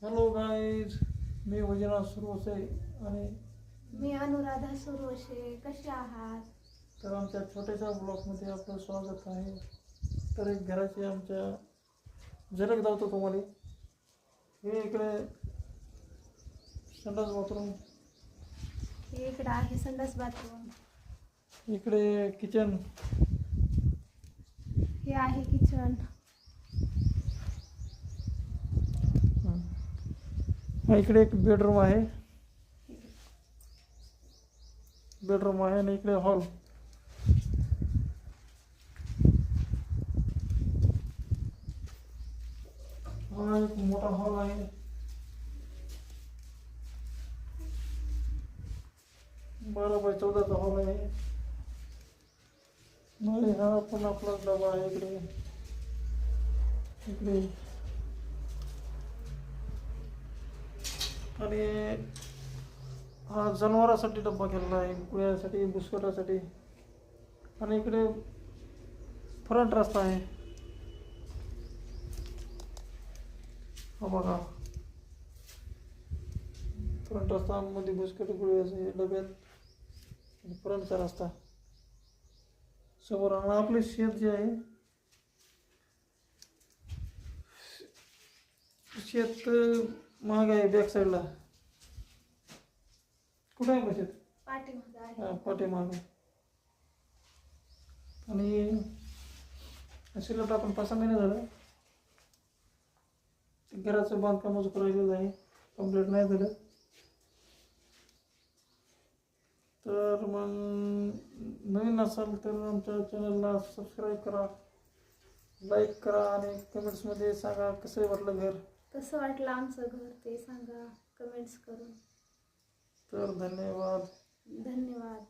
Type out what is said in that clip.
Hello guys, मी वैजनाथ सुरवसे आणि मी अनुराधा सुरवसे. कसे आहात? तर आमच्या छोट्याशा ब्लॉगमध्ये आपलं स्वागत आहे. तर एक घराची आमच्या झलक दावतो तुम्हाला. हे इकडे संडास बाथरूम, हे इकडं आहे संडास बाथरूम, इकडे किचन, हे आहे किचन, इकडे एक बेडरूम आहे आणि इकडे हॉल. हा एक मोठा हॉल आहे. 12x14 हॉल आहे. नाही, हा पण आपला डबा आहे. इकडे आणि हा जनावरांसाठी डब्बा केलेला आहे, गुळ्यासाठी, बिस्कुटासाठी. आणि इकडे फ्रंट रस्ता आहे. हा बघा, फ्रंट रस्ता मध्ये बिस्कुट गुळ्याचे डब्यात, फ्रंटचा रस्ता समोर. आणि आपले शेत जे आहे, शेत महाग आहे. बॅक साईडला कुठे आहे शेत? पाठीमागे आहे. हा, पाठीमागे. आणि शिल्लक आपण 5 महिने झालं घराचं बांधकाम अजून राहिलेलं आहे, कम्प्लीट नाही झालं. तर मग नवीन असाल तर आमच्या चॅनलला सबस्क्राईब करा, लाईक करा आणि कमेंट्समध्ये सांगा कसं वाटलं घर. कसं वाटलं आमचं घर ते सांगा कमेंट्स करून. तर धन्यवाद. धन्यवाद.